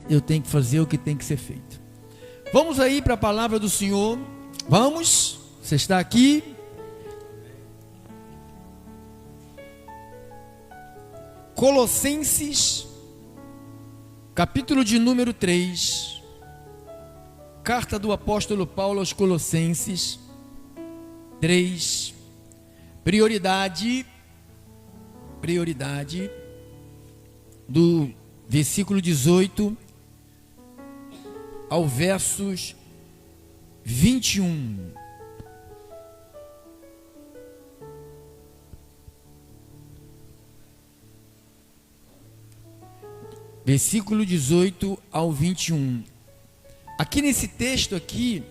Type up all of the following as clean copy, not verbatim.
eu tenho que fazer o que tem que ser feito. Vamos aí para a palavra do Senhor. Vamos, você está aqui. Colossenses, capítulo de número 3, carta do apóstolo Paulo aos Colossenses 3, prioridade do versículo 18 ao versos 21. Versículo 18 ao 21. Aqui nesse texto aqui,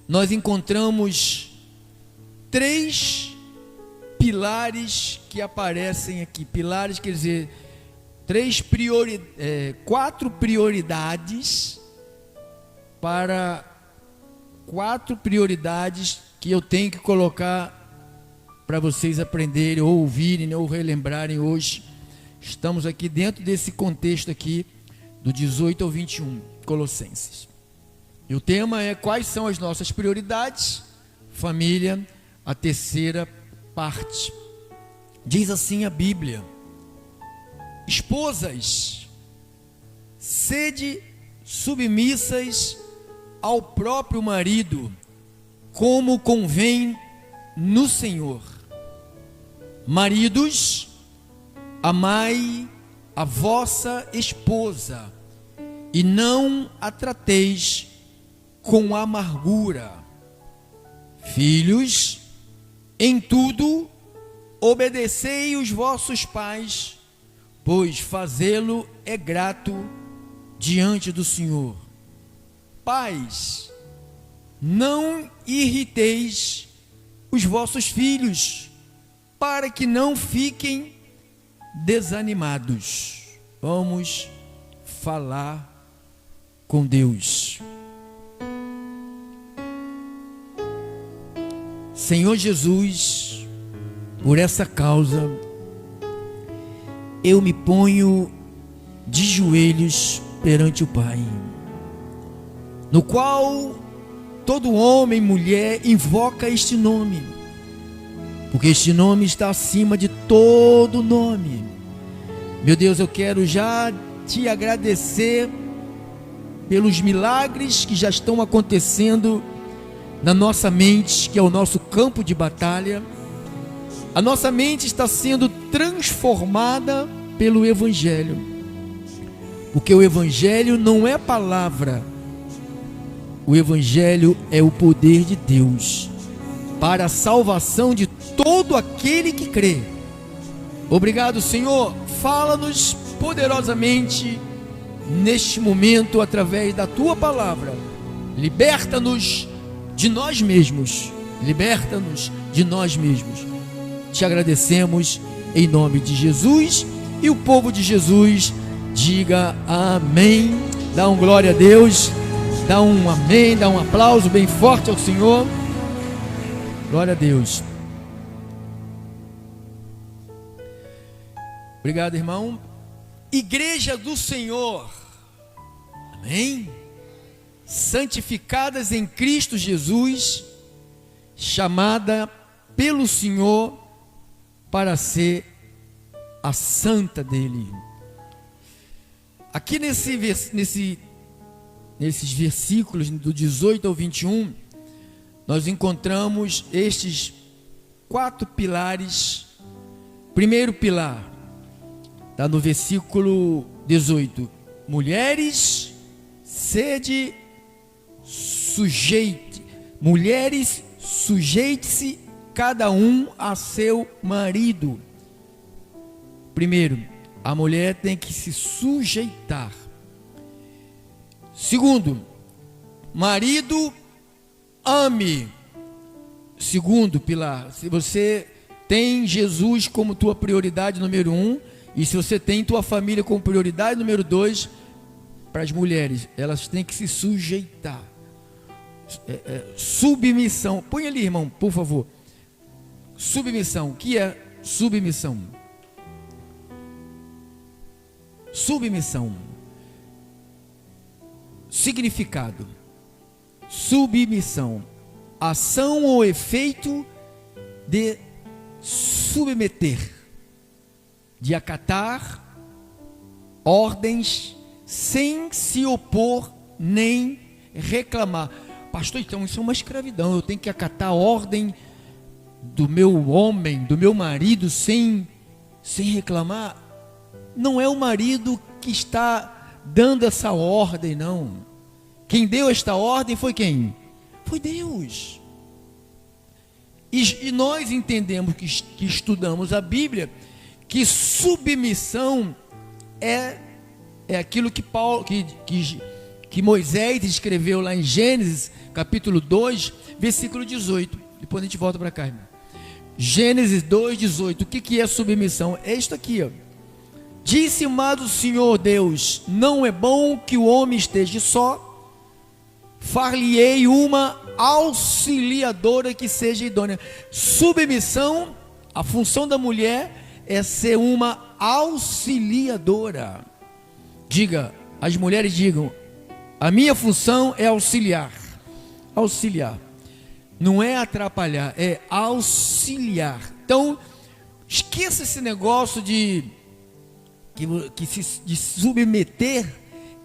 nós encontramos três pilares que aparecem aqui. Pilares quer dizer, quatro prioridades que eu tenho que colocar para vocês aprenderem, ou ouvirem, ou relembrarem hoje. Estamos aqui dentro desse contexto aqui, do 18 ao 21, Colossenses. E o tema é: quais são as nossas prioridades? Família, a terceira parte. Diz assim a Bíblia: esposas, sede submissas ao próprio marido, como convém no Senhor. Maridos, amai a vossa esposa, e não a trateis com amargura. Filhos, em tudo obedecei os vossos pais, pois fazê-lo é grato diante do Senhor. Pais, não irriteis os vossos filhos, para que não fiquem desanimados. Vamos falar com Deus. Senhor Jesus, por essa causa, eu me ponho de joelhos perante o Pai, no qual todo homem e mulher invoca este nome, porque este nome está acima de todo nome. Meu Deus, eu quero já te agradecer pelos milagres que já estão acontecendo na nossa mente, que é o nosso campo de batalha. A nossa mente está sendo transformada pelo Evangelho, porque o Evangelho não é palavra, o Evangelho é o poder de Deus para a salvação de todo aquele que crê. Obrigado, Senhor. Fala-nos poderosamente neste momento através da tua palavra. Liberta-nos de nós mesmos. Liberta-nos de nós mesmos. Te agradecemos em nome de Jesus, e o povo de Jesus diga amém. Dá um glória a Deus, dá um amém, dá um aplauso bem forte ao Senhor. Glória a Deus. Obrigado, irmão. Igreja do Senhor, amém? Santificadas em Cristo Jesus, chamada pelo Senhor para ser a santa dele. Aqui nesses versículos do 18 ao 21, nós encontramos estes quatro pilares. Primeiro pilar está no versículo 18: mulheres, mulheres, sujeite-se cada um a seu marido. Primeiro, a mulher tem que se sujeitar. Segundo, marido, ame. Segundo pilar, se você tem Jesus como tua prioridade número 1, e se você tem tua família como prioridade número 2, para as mulheres, elas têm que se sujeitar. Submissão. Põe ali, irmão, por favor. Submissão. O que é submissão? Submissão. Significado: submissão, ação ou efeito de submeter, de acatar ordens sem se opor nem reclamar. Pastor, então isso é uma escravidão, eu tenho que acatar a ordem do meu homem, do meu marido sem reclamar. Não é o marido que está dando essa ordem, não. Quem deu esta ordem foi quem? Foi Deus. E nós entendemos que estudamos a Bíblia, que submissão é aquilo que Moisés escreveu lá em Gênesis, capítulo 2, versículo 18. Depois a gente volta para cá, irmão. Gênesis 2, 18. O que é submissão? É isto aqui, ó. Disse mais o Senhor Deus: não é bom que o homem esteja só, far-lhe-ei uma auxiliadora que seja idônea. Submissão, a função da mulher é ser uma auxiliadora. Diga, as mulheres digam: a minha função é auxiliar. Auxiliar. Não é atrapalhar, é auxiliar. Então, esqueça esse negócio de submeter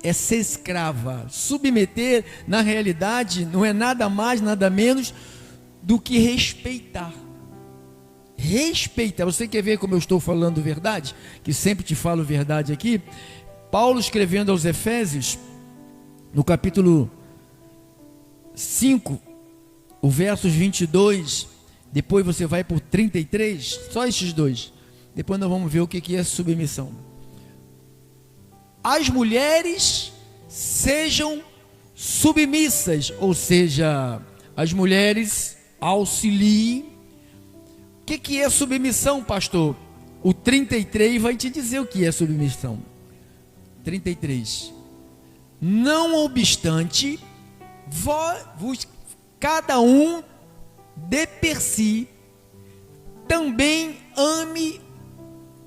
é ser escrava. Submeter, na realidade, não é nada mais, nada menos do que respeitar. Respeitar. Você quer ver como eu estou falando verdade? Que sempre te falo verdade aqui. Paulo escrevendo aos Efésios, no capítulo 5, o versos 22, depois você vai por 33, só estes dois. Depois nós vamos ver o que é submissão. As mulheres sejam submissas, ou seja, as mulheres auxiliem. O que é submissão, pastor? O 33 vai te dizer o que é submissão. 33. Não obstante, cada um de per si também ame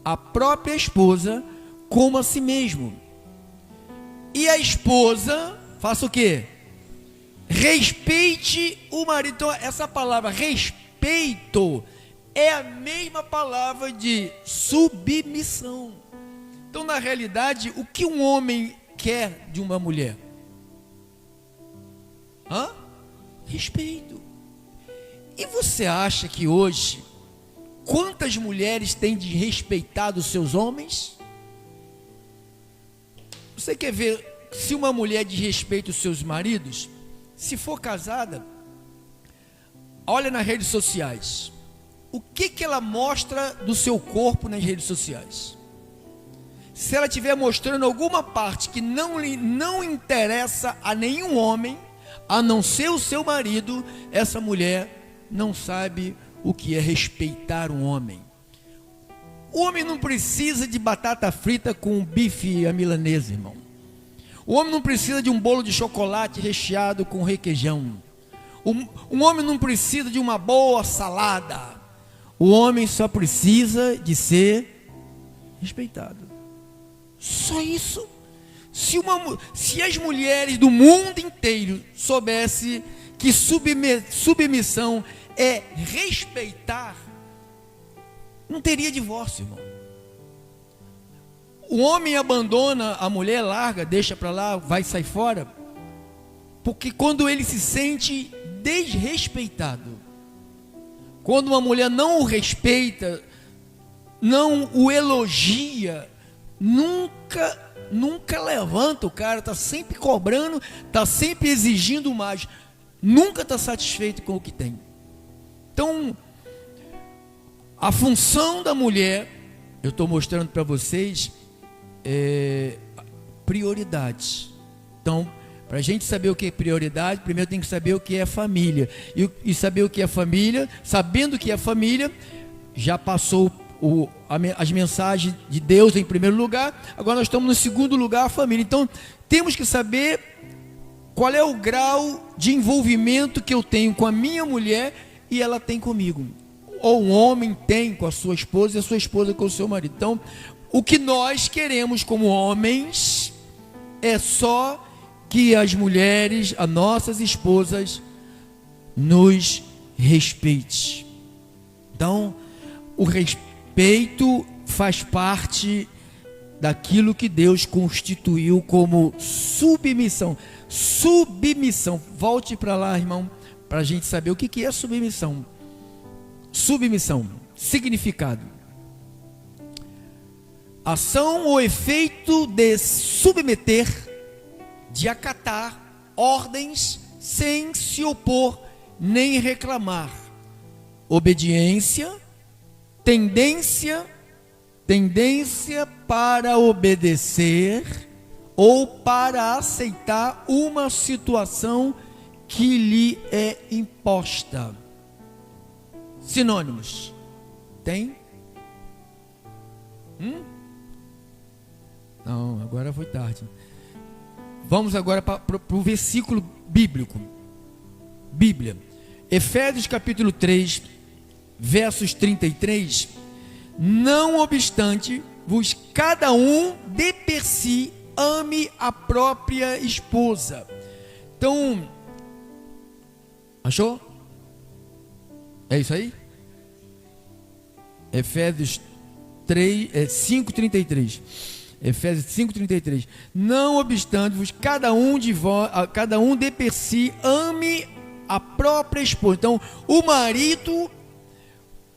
a própria esposa como a si mesmo. E a esposa faça o quê? Respeite o marido. Então, essa palavra respeito é a mesma palavra de submissão. Então, na realidade, o que um homem quer de uma mulher? Respeito. E você acha que hoje, quantas mulheres têm desrespeitado os seus homens? Você quer ver se uma mulher desrespeita os seus maridos? Se for casada, olha nas redes sociais. O que ela mostra do seu corpo nas redes sociais? Se ela estiver mostrando alguma parte que não interessa a nenhum homem, a não ser o seu marido, essa mulher não sabe o que é respeitar um homem. O homem não precisa de batata frita com bife à milanesa, irmão. O homem não precisa de um bolo de chocolate recheado com requeijão. Um homem não precisa de uma boa salada. O homem só precisa de ser respeitado. Só isso. Se as mulheres do mundo inteiro soubessem que submissão é respeitar, não teria divórcio, irmão. O homem abandona a mulher, larga, deixa para lá, vai sair fora, porque quando ele se sente desrespeitado, quando uma mulher não o respeita, não o elogia, nunca levanta o cara, está sempre cobrando, está sempre exigindo mais, nunca está satisfeito com o que tem. Então, a função da mulher, eu estou mostrando para vocês, prioridades. Então, para a gente saber o que é prioridade, primeiro tem que saber o que é família. E saber o que é família, sabendo o que é família, já passou as mensagens de Deus em primeiro lugar, agora nós estamos no segundo lugar, a família. Então, temos que saber qual é o grau de envolvimento que eu tenho com a minha mulher e ela tem comigo. Ou um homem tem com a sua esposa e a sua esposa com o seu marido. Então, o que nós queremos como homens é só que as mulheres, as nossas esposas, nos respeite. Então, o respeito faz parte daquilo que Deus constituiu como submissão. Submissão. Volte para lá, irmão, para a gente saber o que é submissão. Submissão, significado: ação ou efeito de submeter, de acatar ordens sem se opor nem reclamar. Obediência, tendência para obedecer ou para aceitar uma situação que lhe é imposta. Sinônimos. Tem? Não, agora foi tarde. Vamos agora para o versículo bíblico. Bíblia. Efésios capítulo 3, versos 33. Não obstante, vos cada um de per si ame a própria esposa. Então, achou? É isso aí? Efésios 5:33. Efésios 5:33. Não obstante, vos cada um de per si ame a própria esposa. Então, o marido,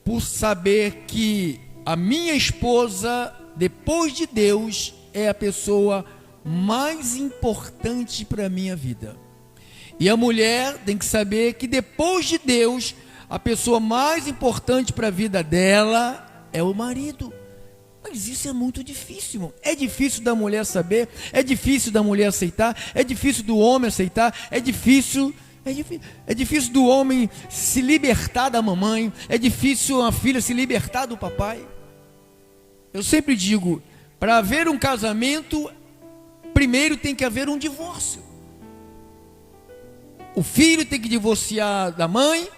por saber que a minha esposa, depois de Deus, é a pessoa mais importante para a minha vida. E a mulher tem que saber que depois de Deus, a pessoa mais importante para a vida dela é o marido. Mas isso é muito difícil, irmão. É difícil da mulher saber, é difícil da mulher aceitar, é difícil do homem aceitar, é difícil do homem se libertar da mamãe, é difícil a filha se libertar do papai. Eu sempre digo, para haver um casamento, primeiro tem que haver um divórcio. O filho tem que divorciar da mãe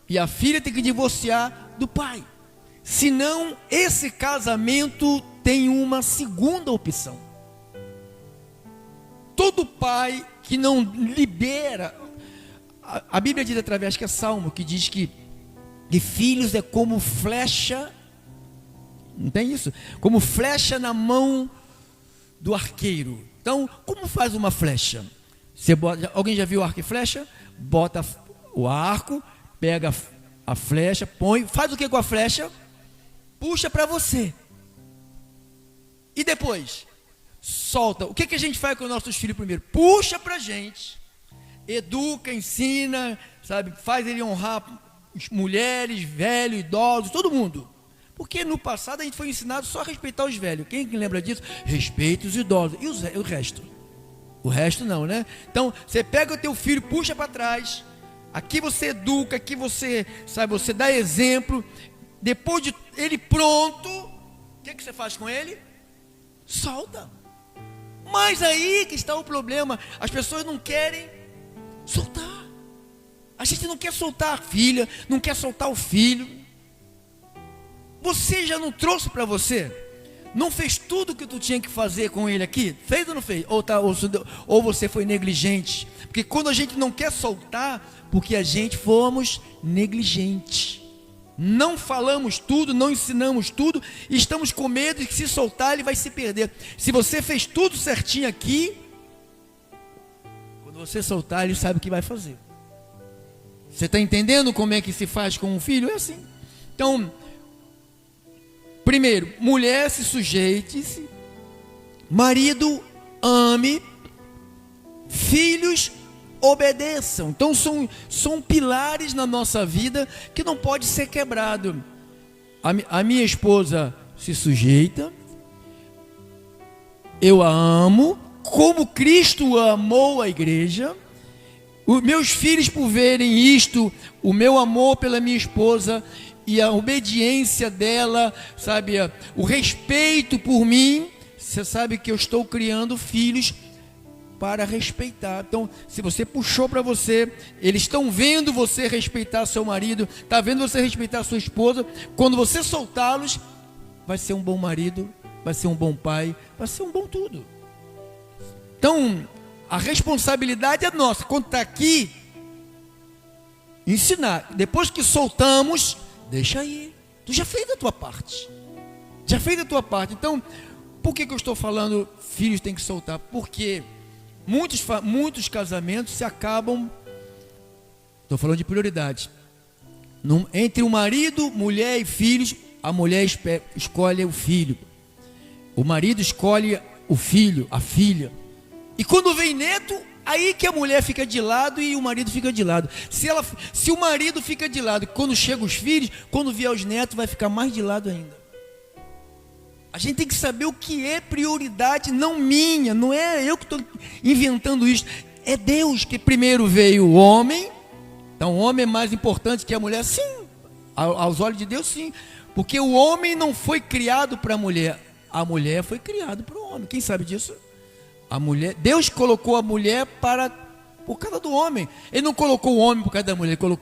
e a filha tem que divorciar do pai. Senão, esse casamento tem uma segunda opção. Todo pai que não libera, a Bíblia diz através, que é Salmo, que diz que filhos é como flecha, não tem isso? Como flecha na mão do arqueiro. Então, como faz uma flecha? Alguém já viu arco e flecha? Bota o arco, pega a flecha, põe, faz o que com a flecha? Puxa para você. E depois? Solta. O que a gente faz com os nossos filhos primeiro? Puxa para a gente. Educa, ensina, sabe? Faz ele honrar mulheres, velhos, idosos, todo mundo. Porque no passado a gente foi ensinado só a respeitar os velhos. Quem lembra disso? Respeita os idosos. E o resto? O resto não, né? Então, você pega o teu filho, puxa para trás. Aqui você educa, aqui você, sabe, você dá exemplo. Depois de ele pronto, o que você faz com ele? Solta. Mas aí que está o problema. As pessoas não querem soltar. A gente não quer soltar a filha, não quer soltar o filho. Você já não trouxe para você? Não fez tudo o que tu tinha que fazer com ele aqui? Fez ou não fez? Ou você foi negligente? Porque quando a gente não quer soltar, porque a gente fomos negligentes. Não falamos tudo, não ensinamos tudo, e estamos com medo de que se soltar ele vai se perder. Se você fez tudo certinho aqui, quando você soltar ele sabe o que vai fazer. Você está entendendo como é que se faz com um filho? É assim. Então, primeiro, mulher se sujeite-se, marido ame, filhos obedeçam. Então são pilares na nossa vida que não pode ser quebrado. A minha esposa se sujeita, eu a amo como Cristo amou a igreja. Os meus filhos, por verem isto, o meu amor pela minha esposa e a obediência dela, sabe, o respeito por mim, você sabe que eu estou criando filhos para respeitar. Então, se você puxou para você, eles estão vendo você respeitar seu marido, está vendo você respeitar sua esposa. Quando você soltá-los, vai ser um bom marido, vai ser um bom pai, vai ser um bom tudo. Então, a responsabilidade é nossa. Quando está aqui, ensinar. Depois que soltamos, deixa aí. Tu já fez a tua parte. Já fez a tua parte. Então, por que eu estou falando filhos têm que soltar? Porque muitos casamentos se acabam. Estou falando de prioridade. Entre o marido, mulher e filhos, a mulher escolhe o filho. O marido escolhe o filho, a filha. E quando vem neto, aí que a mulher fica de lado e o marido fica de lado. Se o marido fica de lado, quando chegam os filhos, quando vier os netos, vai ficar mais de lado ainda. A gente tem que saber o que é prioridade, não minha, não é eu que estou inventando isso. É Deus que primeiro veio o homem. Então o homem é mais importante que a mulher? Sim, aos olhos de Deus sim. Porque o homem não foi criado para a mulher foi criada para o homem. Quem sabe disso? A mulher, Deus colocou a mulher por causa do homem. Ele não colocou o homem por causa da mulher, ele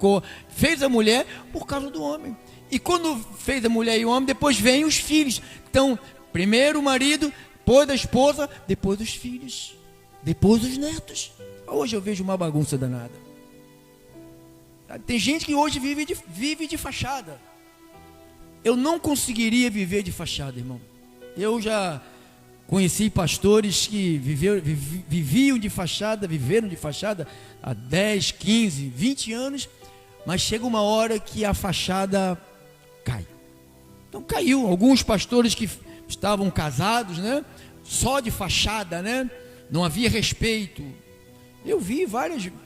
fez a mulher por causa do homem. E quando fez a mulher e o homem, depois vem os filhos. Então, primeiro o marido, depois da esposa, depois dos filhos, depois dos netos. Hoje eu vejo uma bagunça danada. Tem gente que hoje vive de fachada. Eu não conseguiria viver de fachada, irmão. Eu já conheci pastores que viviam de fachada, viveram de fachada há 10, 15, 20 anos, mas chega uma hora que a fachada cai. Então caiu. Alguns pastores que estavam casados, né, só de fachada, né, não havia respeito. Eu vi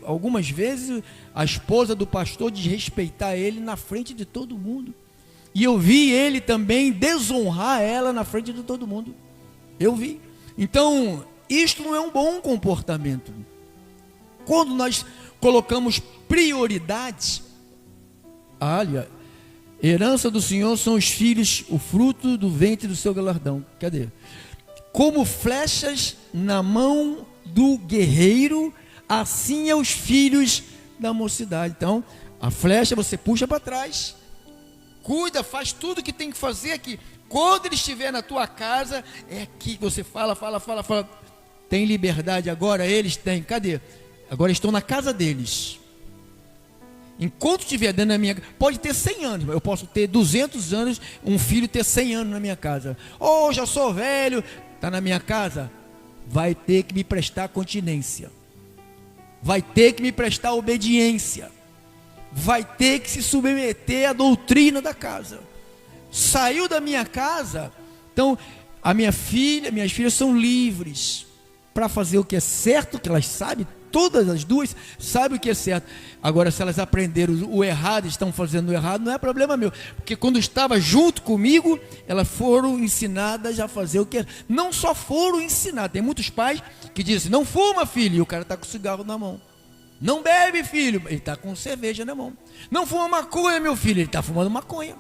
algumas vezes a esposa do pastor desrespeitar ele na frente de todo mundo. E eu vi ele também desonrar ela na frente de todo mundo. Eu vi. Então, isto não é um bom comportamento. Quando nós colocamos prioridades, olha, herança do Senhor são os filhos, o fruto do ventre do seu galardão. Cadê? Como flechas na mão do guerreiro, assim é os filhos da mocidade. Então, a flecha você puxa para trás. Cuida, faz tudo que tem que fazer aqui. Quando ele estiver na tua casa, é aqui que você fala. Tem liberdade agora? Eles têm. Cadê? Agora estão na casa deles. Enquanto estiver dentro da minha casa, pode ter 100 anos. Eu posso ter 200 anos, um filho ter 100 anos na minha casa. Oh, já sou velho. Está na minha casa. Vai ter que me prestar continência. Vai ter que me prestar obediência. Vai ter que se submeter à doutrina da casa. Saiu da minha casa, então minhas filhas são livres para fazer o que é certo, que elas sabem, todas as duas sabem o que é certo. Agora, se elas aprenderam o errado, estão fazendo o errado, não é problema meu, porque quando estava junto comigo, elas foram ensinadas a fazer o que é. Não só foram ensinadas, tem muitos pais que dizem, não fuma, filho, e o cara está com cigarro na mão. Não bebe, filho, ele está com cerveja na mão. Não fuma maconha, meu filho, ele está fumando maconha.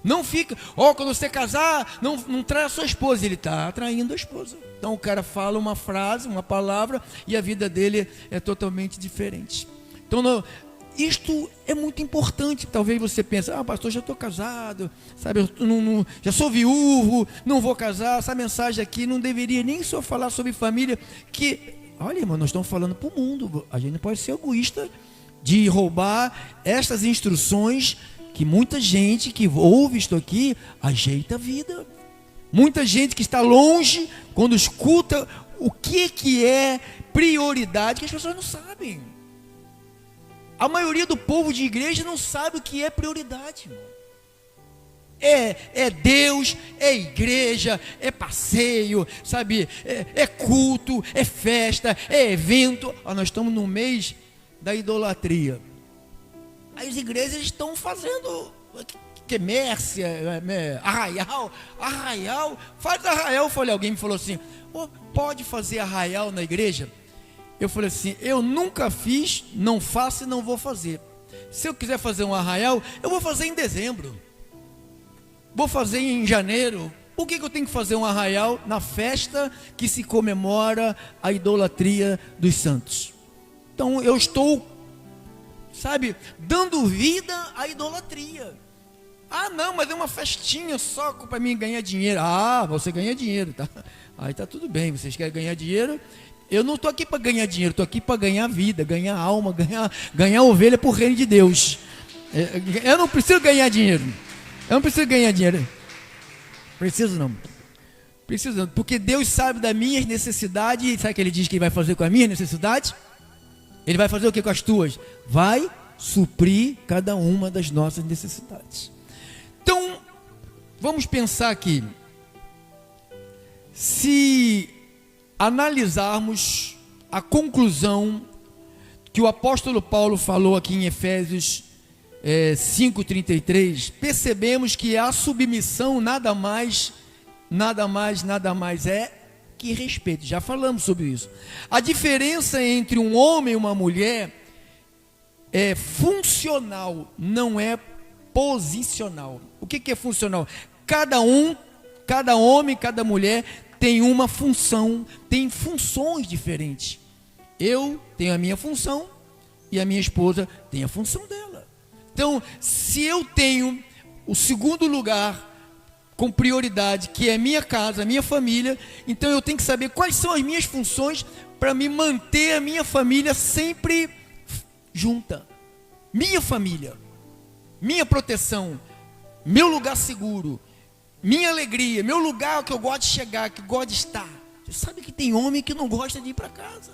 Não fica, quando você casar, não trai a sua esposa, ele está traindo a esposa. Então o cara fala uma frase, uma palavra, e a vida dele é totalmente diferente. Então isto é muito importante. Talvez você pense, pastor, já estou casado, sabe, já sou viúvo, não vou casar. Essa mensagem aqui não deveria nem só falar sobre família, olha, irmão, nós estamos falando para o mundo. A gente não pode ser egoísta de roubar estas instruções que muita gente que ouve isto aqui ajeita a vida. Muita gente que está longe, quando escuta o que é prioridade, que as pessoas não sabem. A maioria do povo de igreja não sabe o que é prioridade, irmão. É Deus, é igreja, é passeio, sabe? É culto, é festa, é evento. Nós estamos no mês da idolatria. As igrejas estão fazendo quermesse, arraial, faz arraial. Eu falei, alguém me falou assim, pode fazer arraial na igreja? Eu falei assim, eu nunca fiz, não faço e não vou fazer. Se eu quiser fazer um arraial, eu vou fazer em dezembro. Vou fazer em janeiro. Por que eu tenho que fazer um arraial na festa que se comemora a idolatria dos santos? Então eu estou, sabe, dando vida à idolatria. Não, mas é uma festinha só para mim ganhar dinheiro. Você ganha dinheiro, tá? Aí tá tudo bem, vocês querem ganhar dinheiro, Eu não estou aqui para ganhar dinheiro, estou aqui para ganhar vida, ganhar alma, ganhar ovelha para o reino de Deus. Eu não preciso ganhar dinheiro. Eu não preciso ganhar dinheiro. Preciso não. Preciso não. Porque Deus sabe das minhas necessidades. E sabe o que Ele diz que Ele vai fazer com as minhas necessidades? Ele vai fazer o que com as tuas? Vai suprir cada uma das nossas necessidades. Então, vamos pensar aqui. Se analisarmos a conclusão que o apóstolo Paulo falou aqui em Efésios 5:33, percebemos que a submissão nada mais é que respeito. Já falamos sobre isso. A diferença entre um homem e uma mulher é funcional, não é posicional. O que é funcional? Cada homem, cada mulher tem uma função, tem funções diferentes. Eu tenho a minha função e a minha esposa tem a função dela. Então, se eu tenho o segundo lugar com prioridade, que é minha casa, minha família, então eu tenho que saber quais são as minhas funções para me manter a minha família sempre junta. Minha família, minha proteção, meu lugar seguro, minha alegria, meu lugar que eu gosto de chegar, que eu gosto de estar. Você sabe que tem homem que não gosta de ir para casa.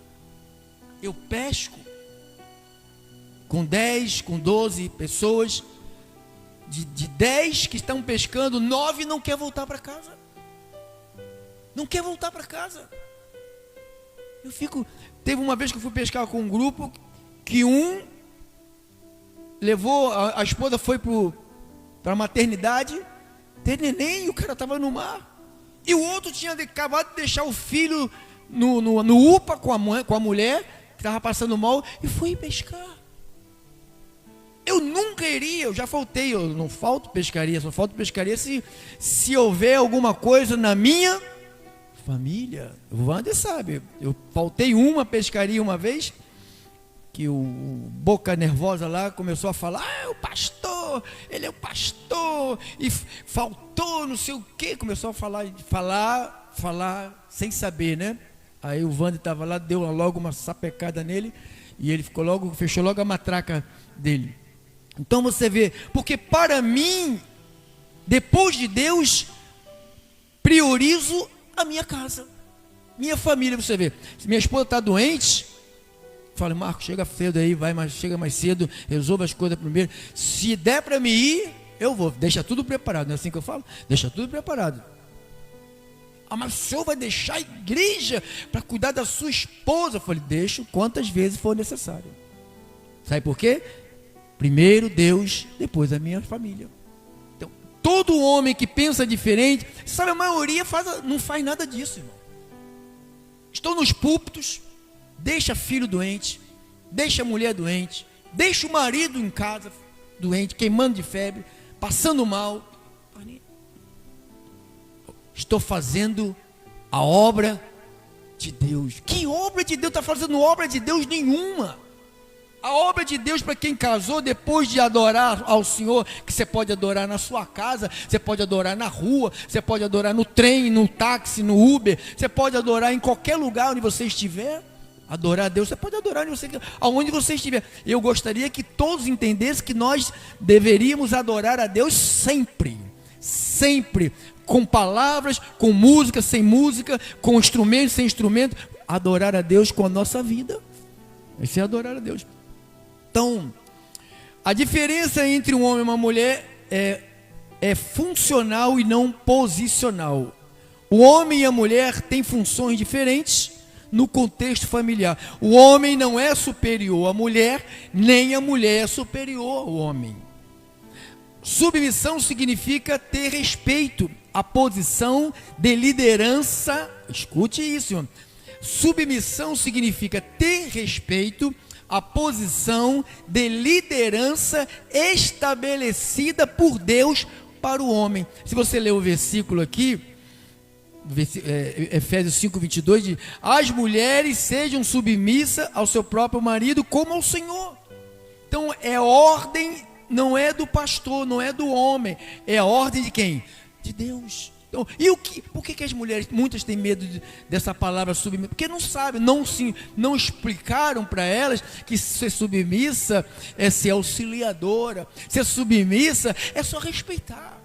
Eu pesco com 10, com 12 pessoas. De 10 que estão pescando, 9 não quer voltar para casa. Não quer voltar para casa. Teve uma vez que eu fui pescar com um grupo que levou, a esposa foi para a maternidade, ter neném, e o cara estava no mar. E o outro tinha acabado de deixar o filho no UPA com a mulher, que estava passando mal, e foi pescar. Eu nunca iria, eu já faltei, eu não falto pescaria, só falto pescaria se houver alguma coisa na minha família. O Wander sabe, eu faltei uma pescaria uma vez, que o boca nervosa lá começou a falar, o pastor, ele é o pastor, e faltou não sei o que, começou a falar sem saber, né? Aí o Wander estava lá, deu logo uma sapecada nele, e ele fechou logo a matraca dele. Então você vê, porque para mim, depois de Deus, priorizo a minha casa, minha família. Você vê, se minha esposa está doente, fala, Marcos, chega cedo aí, chega mais cedo, resolva as coisas primeiro. Se der para me ir, eu vou, deixa tudo preparado, não é assim que eu falo? Deixa tudo preparado. Ah, mas o senhor vai deixar a igreja para cuidar da sua esposa? Eu falei, deixo quantas vezes for necessário. Sabe por quê? Primeiro Deus, depois a minha família. Então, todo homem que pensa diferente, sabe, a maioria não faz nada disso, irmão. Estão nos púlpitos, deixa filho doente, deixa mulher doente, deixa o marido em casa doente, queimando de febre, passando mal. Estou fazendo a obra de Deus. Que obra de Deus? Está fazendo obra de Deus nenhuma. A obra de Deus para quem casou, depois de adorar ao Senhor, que você pode adorar na sua casa, você pode adorar na rua, você pode adorar no trem, no táxi, no Uber, você pode adorar em qualquer lugar onde você estiver. Adorar a Deus, você pode adorar aonde você estiver. Eu gostaria que todos entendessem que nós deveríamos adorar a Deus sempre, sempre, com palavras, com música, sem música, com instrumento, sem instrumento. Adorar a Deus com a nossa vida. Isso é adorar a Deus. Então, a diferença entre um homem e uma mulher é funcional e não posicional. O homem e a mulher têm funções diferentes no contexto familiar. O homem não é superior à mulher, nem a mulher é superior ao homem. Submissão significa ter respeito à posição de liderança. Escute isso, irmão. Submissão significa ter respeito à posição de liderança estabelecida por Deus para o homem. Se você ler o versículo aqui, Efésios 5:22, diz: as mulheres sejam submissas ao seu próprio marido como ao Senhor. Então é ordem, não é do pastor, não é do homem, é a ordem de quem? De Deus. Então, por que as mulheres, muitas têm medo dessa palavra submissa? Porque não sabem, não explicaram para elas que ser submissa é ser auxiliadora, ser submissa é só respeitar.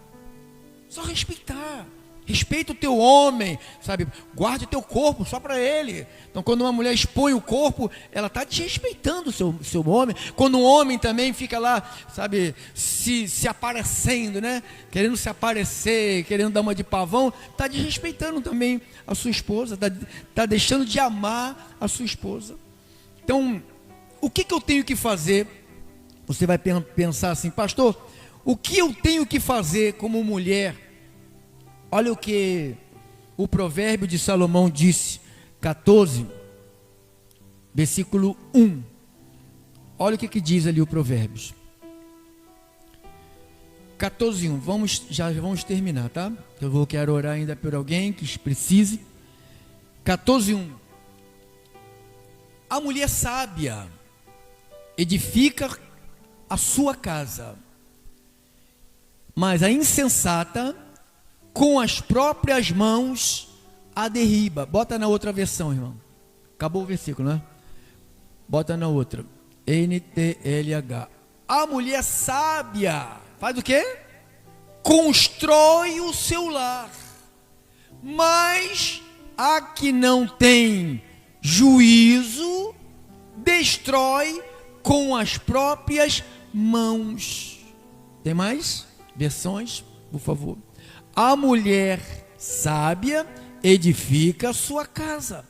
Só respeitar. Respeita o teu homem, sabe? Guarde o teu corpo só para ele. Então, quando uma mulher expõe o corpo, ela está desrespeitando o seu homem. Quando um homem também fica lá, sabe, se aparecendo, né? Querendo se aparecer, querendo dar uma de pavão, está desrespeitando também a sua esposa, está deixando de amar a sua esposa. Então, o que eu tenho que fazer? Você vai pensar assim, pastor, o que eu tenho que fazer como mulher? Olha o que o provérbio de Salomão disse, 14, versículo 1. Olha o que diz ali o Provérbios. 14, 1. Já vamos terminar, tá? Quero orar ainda por alguém que precise. 14, 1. A mulher sábia edifica a sua casa, mas a insensata com as próprias mãos a derriba. Bota na outra versão, irmão. Acabou o versículo, né? Bota na outra. NTLH. A mulher sábia faz o quê? Constrói o seu lar. Mas a que não tem juízo destrói com as próprias mãos. Tem mais versões, por favor? A mulher sábia edifica a sua casa,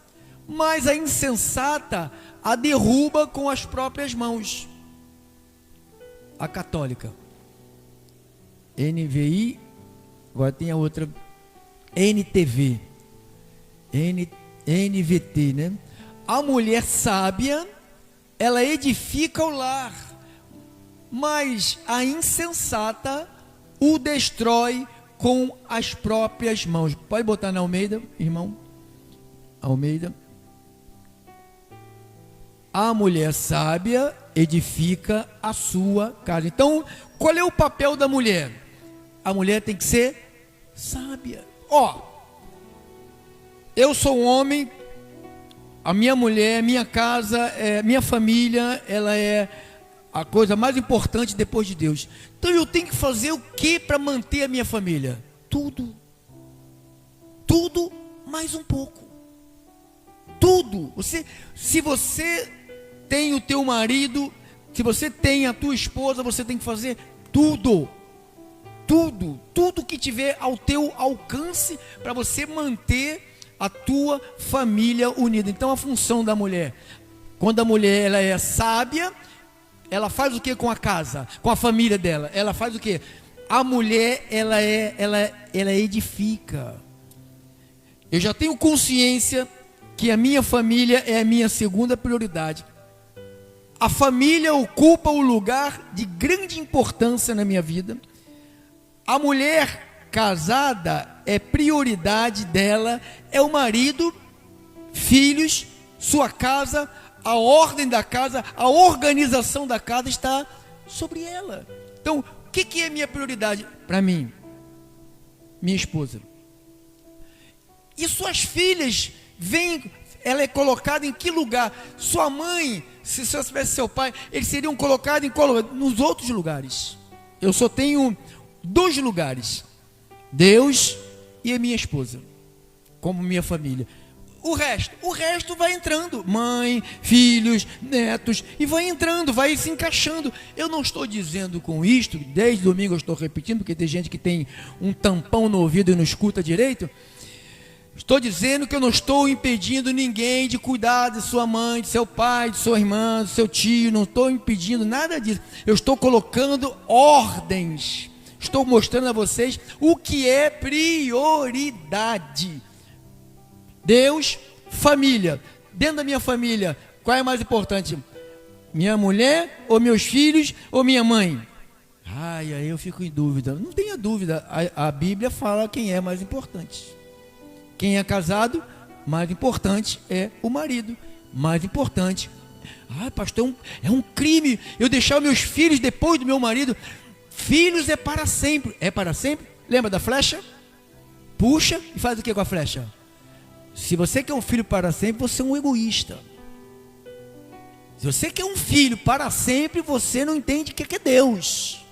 mas a insensata a derruba com as próprias mãos. A católica, NVI, agora tem a outra, NTV, NVT, né? A mulher sábia, ela edifica o lar, mas a insensata o destrói com as próprias mãos. Pode botar na Almeida, irmão? Almeida. A mulher sábia edifica a sua casa. Então, qual é o papel da mulher? A mulher tem que ser sábia. Eu sou um homem, a minha mulher, minha casa, minha família, ela é a coisa mais importante depois de Deus. Então eu tenho que fazer o que para manter a minha família? Tudo. Tudo mais um pouco. Tudo. Se você tem o teu marido, se você tem a tua esposa, você tem que fazer tudo. Tudo que tiver ao teu alcance para você manter a tua família unida. Então a função da mulher, quando a mulher ela é sábia, ela faz o que com a casa, com a família dela? Ela faz o que? A mulher, ela edifica. Eu já tenho consciência que a minha família é a minha segunda prioridade. A família ocupa um lugar de grande importância na minha vida. A mulher casada é prioridade dela, é o marido, filhos, sua casa. A ordem da casa, a organização da casa está sobre ela. Então, o que é minha prioridade? Para mim, minha esposa. E suas filhas, ela é colocada em que lugar? Sua mãe, se eu tivesse seu pai, eles seriam colocados em qual lugar? Nos outros lugares. Eu só tenho 2 lugares: Deus e a minha esposa, como minha família. O resto vai entrando, mãe, filhos, netos, e vai entrando, vai se encaixando. Eu não estou dizendo com isto, desde domingo eu estou repetindo, porque tem gente que tem um tampão no ouvido e não escuta direito. Estou dizendo que eu não estou impedindo ninguém de cuidar de sua mãe, de seu pai, de sua irmã, de seu tio, não estou impedindo nada disso. Eu estou colocando ordens, estou mostrando a vocês o que é prioridade. Deus, família. Dentro da minha família, qual é mais importante? Minha mulher, ou meus filhos, ou minha mãe? Aí eu fico em dúvida. Não tenha dúvida, a Bíblia fala quem é mais importante. Quem é casado, mais importante é o marido. Mais importante. Pastor, é um crime eu deixar meus filhos depois do meu marido. Filhos é para sempre. É para sempre? Lembra da flecha? puxa e faz o que com a flecha? Se você quer um filho para sempre, você é um egoísta. Se você quer um filho para sempre, você não entende o que é Deus.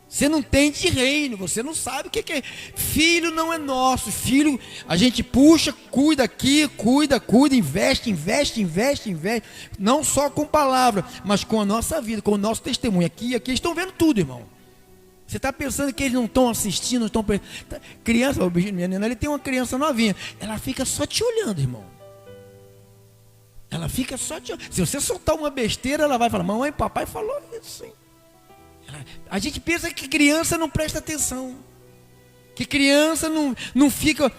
Você não entende de reino, você não sabe o que é. Filho não é nosso, filho a gente puxa, cuida aqui, cuida, investe. Não só com palavra, mas com a nossa vida, com o nosso testemunho. Aqui eles estão vendo tudo, irmão. Você está pensando que eles não estão assistindo, não estão... Criança, ele tem uma criança novinha, ela fica só te olhando, irmão. Ela fica só te olhando. Se você soltar uma besteira, ela vai falar, mamãe, papai falou isso, hein? A gente pensa que criança não presta atenção, que criança não fica,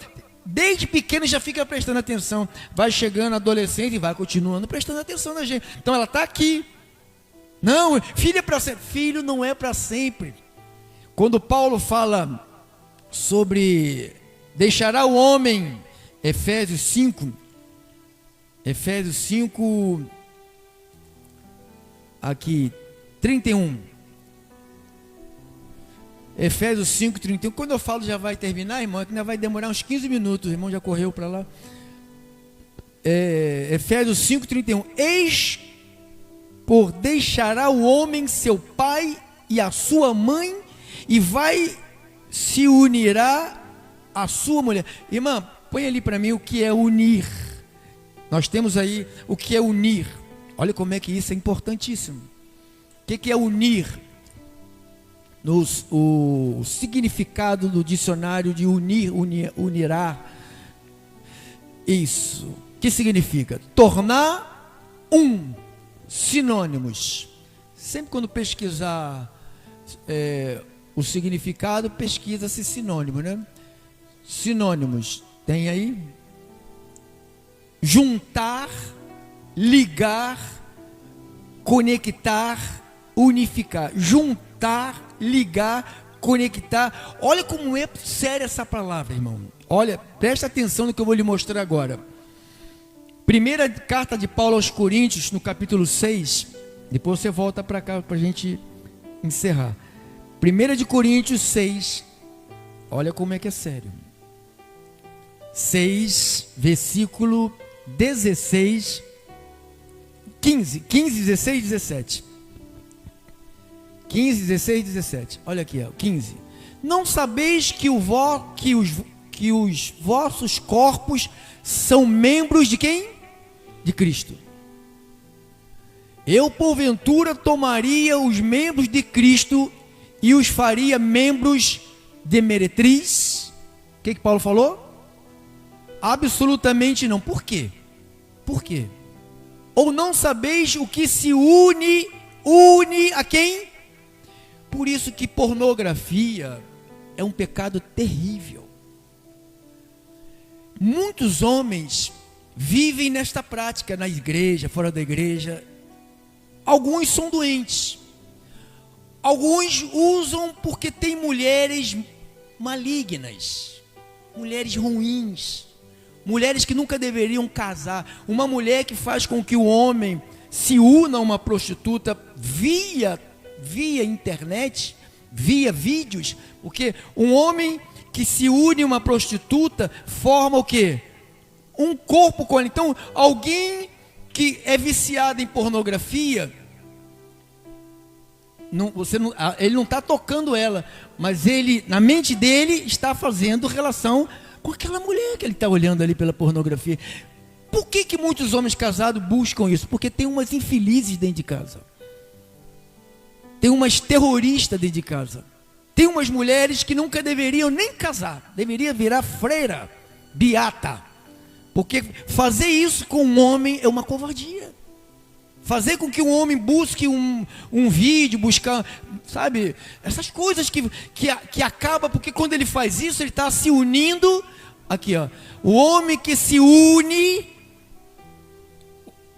desde pequeno já fica prestando atenção, vai chegando adolescente e vai continuando prestando atenção na gente. Então ela está aqui. Não, filho é para sempre. Filho não é para sempre. Quando Paulo fala sobre deixará o homem, Efésios 5, aqui 31. Efésios 5, 31. Quando eu falo já vai terminar, irmão, ainda vai demorar uns 15 minutos. O irmão já correu para lá. Efésios 5, 31. Eis por deixará o homem seu pai e a sua mãe, e vai se unirá à sua mulher. Irmã, põe ali para mim o que é unir. Nós temos aí o que é unir. Olha como é que isso é importantíssimo. O que é unir? O significado do dicionário de unirá. Isso. O que significa? Tornar um. Sinônimos. Sempre quando pesquisar o significado, pesquisa-se sinônimo, né? Sinônimos. Tem aí? Juntar, ligar, conectar, unificar. Juntar, ligar, conectar. Olha como é séria essa palavra, irmão. Olha, presta atenção no que eu vou lhe mostrar agora. Primeira carta de Paulo aos Coríntios, no capítulo 6. Depois você volta para cá para a gente encerrar. 1 de Coríntios 6. Olha como é que é sério. 6, versículo 16, 15, 16, 17. 15, 16, 17. Olha aqui, 15. Não sabeis que os vossos corpos são membros de quem? De Cristo. Eu, porventura, tomaria os membros de Cristo e os faria membros de meretriz? O que Paulo falou? Absolutamente não. Por quê? Por quê? Ou não sabeis o que se une a quem? Por isso que pornografia é um pecado terrível. Muitos homens vivem nesta prática, na igreja, fora da igreja. Alguns são doentes. Alguns usam porque tem mulheres malignas, mulheres ruins, mulheres que nunca deveriam casar. Uma mulher que faz com que o homem se una a uma prostituta via internet, via vídeos, porque um homem que se une a uma prostituta forma o quê? Um corpo com ela. Então, alguém que é viciado em pornografia, ele não está tocando ela, mas ele, na mente dele, está fazendo relação com aquela mulher que ele está olhando ali pela pornografia. Por que muitos homens casados buscam isso? Porque tem umas infelizes dentro de casa, tem umas terroristas dentro de casa, tem umas mulheres que nunca deveriam nem casar, deveria virar freira, beata, porque fazer isso com um homem é uma covardia. Fazer com que um homem busque um vídeo, buscar, sabe, essas coisas que acaba, porque quando ele faz isso, ele está se unindo, aqui ó, o homem que se une,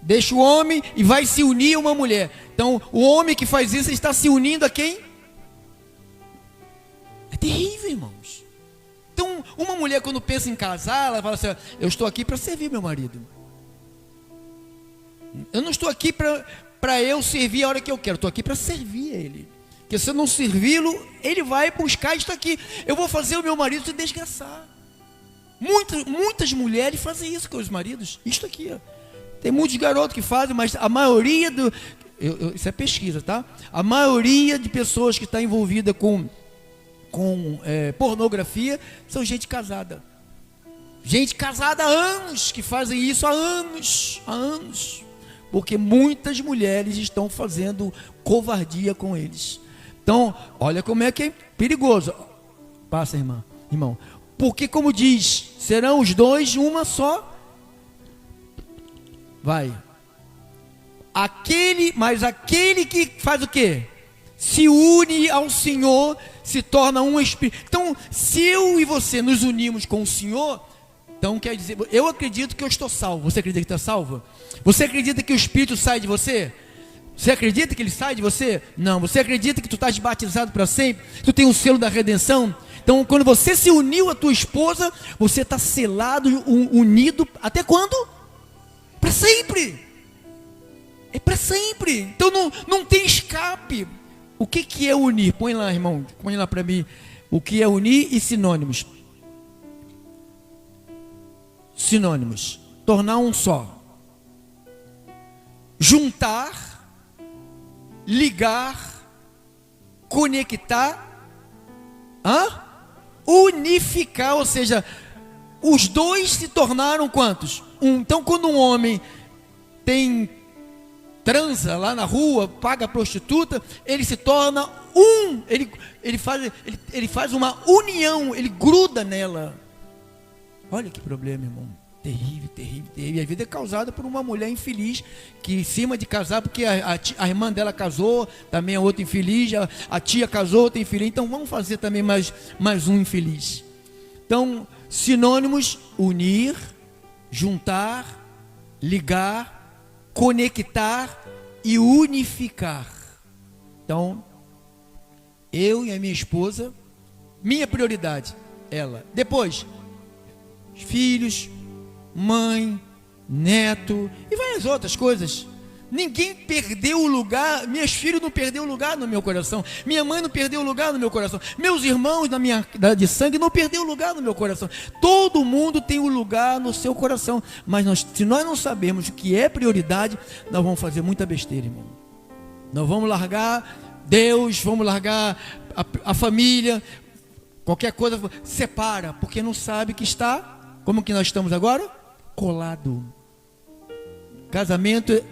deixa o homem e vai se unir a uma mulher. Então, o homem que faz isso, ele está se unindo a quem? É terrível, irmãos. Então, uma mulher quando pensa em casar, ela fala assim, eu estou aqui para servir meu marido. Eu não estou aqui para eu servir a hora que eu quero. Estou aqui para servir a ele. Porque se eu não servi-lo, ele vai buscar isso aqui. Eu vou fazer o meu marido se desgraçar. Muitas mulheres fazem isso com os maridos. Isto aqui, ó. Tem muitos garotos que fazem, mas a maioria isso é pesquisa, tá? A maioria de pessoas que está envolvida com pornografia são gente casada. Gente casada há anos, que fazem isso há anos. Porque muitas mulheres estão fazendo covardia com eles. Então, olha como é que é perigoso. Passa, irmão. Porque, como diz, serão os dois uma só. Vai. Mas aquele que faz o quê? Se une ao Senhor, se torna um espírito. Então, se eu e você nos unimos com o Senhor, então quer dizer, eu acredito que eu estou salvo. Você acredita que está salvo? Você acredita que o Espírito sai de você? Você acredita que ele sai de você? Não. Você acredita que tu estás batizado para sempre? Tu tem o selo da redenção? Então, quando você se uniu à tua esposa, você está selado, unido, até quando? Para sempre. É para sempre. Então não tem escape. O que é unir? Põe lá, irmão. Põe lá para mim. O que é unir e sinônimos. Sinônimos. Tornar um só. Juntar. Ligar. Conectar. Unificar. Ou seja, os dois se tornaram quantos? Um. Então, quando um homem transa lá na rua, paga a prostituta, ele se torna um, ele faz uma união, ele gruda nela. Olha que problema, irmão, terrível. E a vida é causada por uma mulher infeliz, que em cima de casar, porque a irmã dela casou, também a outra infeliz, a tia casou, outra infeliz, então vamos fazer também mais um infeliz. Então, sinônimos: unir, juntar, ligar, conectar e unificar. Então, eu e a minha esposa, minha prioridade, ela. Depois, filhos, mãe, neto e várias outras coisas. Ninguém perdeu o lugar. Meus filhos não perderam o lugar no meu coração. Minha mãe não perdeu o lugar no meu coração. Meus irmãos de sangue não perderam o lugar no meu coração. Todo mundo tem um lugar no seu coração. Mas se nós não sabemos o que é prioridade, nós vamos fazer muita besteira, irmão. Nós vamos largar Deus, vamos largar a família. Qualquer coisa, separa. Porque não sabe que está, como que nós estamos agora? Colado. Casamento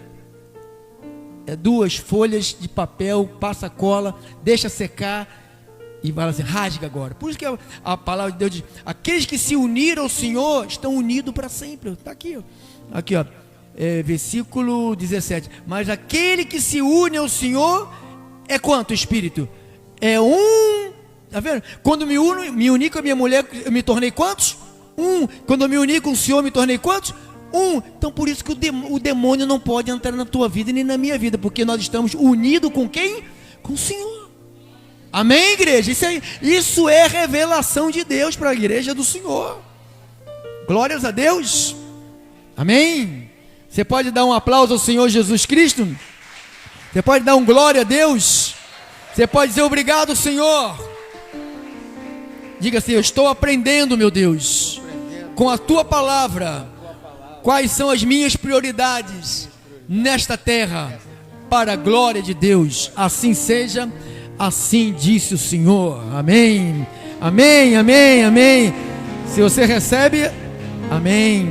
é 2 folhas de papel, passa cola, deixa secar e fala assim, rasga agora. Por isso que a palavra de Deus diz, aqueles que se uniram ao Senhor estão unidos para sempre. Está aqui, ó. Aqui, ó, versículo 17. Mas aquele que se une ao Senhor é quanto, Espírito? É um. Está vendo? Quando me uni com a minha mulher, eu me tornei quantos? Um. Quando eu me uni com o Senhor, me tornei quantos? Um. Então por isso que o demônio não pode entrar na tua vida nem na minha vida, porque nós estamos unidos com quem? Com o Senhor. Amém, igreja? Isso é revelação de Deus para a igreja do Senhor. Glórias a Deus. Amém. Você pode dar um aplauso ao Senhor Jesus Cristo? Você pode dar um glória a Deus? Você pode dizer obrigado, Senhor. Diga assim, eu estou aprendendo, meu Deus, com a tua palavra, quais são as minhas prioridades nesta terra, para a glória de Deus. Assim seja, assim disse o Senhor. Amém, amém, amém, amém. Se você recebe, amém.